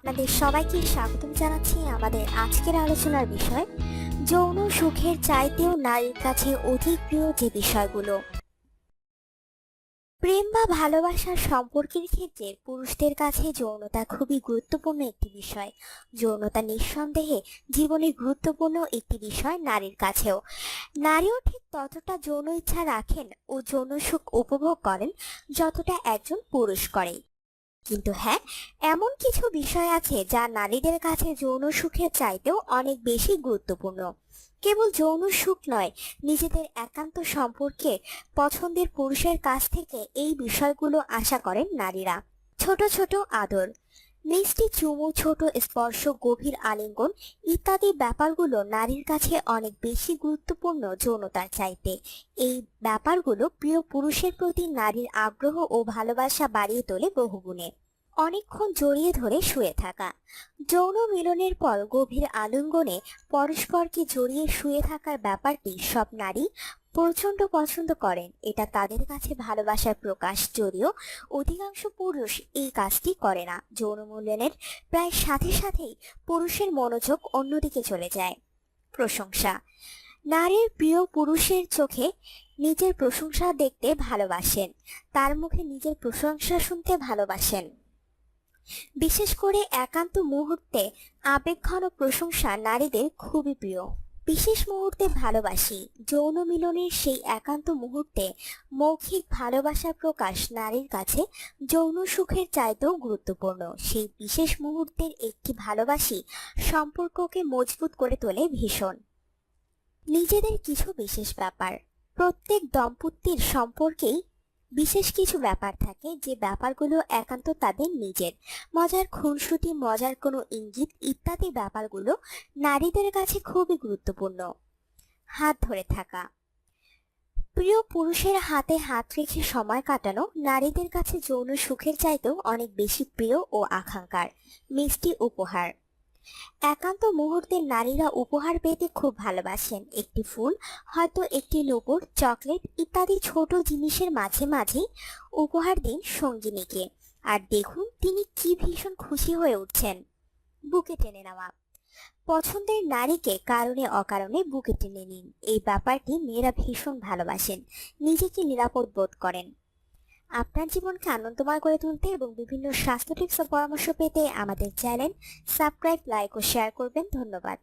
আপনাদের সবাইকে স্বাগতম জানাচ্ছি আমাদের আজকের আলোচনার বিষয় যৌন সুখের চাইতেও নারীর কাছে অধিক প্রিয় যে বিষয়গুলো। প্রেম বা ভালোবাসার সম্পর্কের ক্ষেত্রে পুরুষদের কাছে যৌনতা খুবই গুরুত্বপূর্ণ একটি বিষয়। যৌনতা নিঃসন্দেহে জীবনের গুরুত্বপূর্ণ একটি বিষয় নারীর কাছেও। নারীও ঠিক ততটা যৌন ইচ্ছা রাখেন ও যৌন সুখ উপভোগ করেন যতটা একজন পুরুষ করে। কিন্তু হ্যাঁ, এমন কিছু বিষয় আছে যা নারীদের কাছে যৌন সুখের চাইতেও অনেক বেশি গুরুত্বপূর্ণ। কেবল যৌন সুখ নয়, নিজেদের একান্ত সম্পর্কে পছন্দের পুরুষের কাছ থেকে এই বিষয়গুলো আশা করেন নারীরা। ছোট ছোট আদর, মিষ্টি চুমু, ছোট স্পর্শ, গভীর আলিঙ্গন ইত্যাদি ব্যাপারগুলো নারীর কাছে অনেক বেশি গুরুত্বপূর্ণ যৌনতার চাইতে। এই ব্যাপারগুলো প্রিয় পুরুষের প্রতি নারীর আগ্রহ ও ভালোবাসা বাড়িয়ে তোলে বহুগুণে। অনেকক্ষণ জড়িয়ে ধরে শুয়ে থাকা, যৌন মিলনের পর গভীর আলিঙ্গনে পরস্পরকে জড়িয়ে শুয়ে থাকার ব্যাপারটি সব নারী প্রচন্ড পছন্দ করেন। এটা তাদের কাছে ভালোবাসার প্রকাশ, যদিও অধিকাংশ পুরুষ এই কাজটি করে না। যৌন মিলনের প্রায় সাথে সাথেই পুরুষের মনোযোগ অন্যদিকে চলে যায়। প্রশংসা, নারীর প্রিয় পুরুষের চোখে নিজের প্রশংসা দেখতে ভালোবাসেন, তার মুখে নিজের প্রশংসা শুনতে ভালোবাসেন। বিশেষ করে একান্ত মুহূর্তে আবেগঘন প্রশংসা নারীদের খুবই প্রিয়। বিশেষ মুহূর্তে ভালোবাসি, যৌন মিলনের সেই একান্ত মুহূর্তে মৌখিক ভালোবাসার প্রকাশ নারীর কাছে যৌন সুখের চাইতেও গুরুত্বপূর্ণ। সেই বিশেষ মুহূর্তের একটি ভালোবাসি সম্পর্ককে মজবুত করে তোলে ভীষণ। নিজেদের কিছু বিশেষ ব্যাপার, প্রত্যেক দম্পতির সম্পর্কেই বিশেষ কিছু ব্যাপার থাকে যে ব্যাপারগুলো একান্ত তাদের নিজের। মজার খুনসুটি, মজার কোনো ইঙ্গিত ইত্যাদি ব্যাপারগুলো নারীদের কাছে খুবই গুরুত্বপূর্ণ। হাত ধরে থাকা, প্রিয় পুরুষের হাতে হাত রেখে সময় কাটানো নারীদের কাছে যৌন সুখের চাইতেও অনেক বেশি প্রিয় ও আকাঙ্ক্ষার। মিষ্টি উপহার, একান্ত মুহূর্তে নারীরা উপহার পেতে খুব ভালোবাসেন। একটি ফুল, হয়তো একটি নূপুর, চকলেট ইত্যাদি ছোট জিনিসের মাঝে মাঝে উপহার দিন সঙ্গিনীকে, আর দেখুন তিনি কি ভীষণ খুশি হয়ে উঠছেন। বুকে টেনে নেওয়া, পছন্দের নারীকে কারণে অকারণে বুকে টেনে নিন। এই ব্যাপারটি মেয়েরা ভীষণ ভালোবাসেন, নিজেকে নিরাপদ বোধ করেন। আপনার জীবনকে আনন্দময় করে তুলতে এবং বিভিন্ন স্বাস্থ্য টিপস ও পরামর্শ পেতে আমাদের চ্যানেল সাবস্ক্রাইব, লাইক ও শেয়ার করবেন। ধন্যবাদ।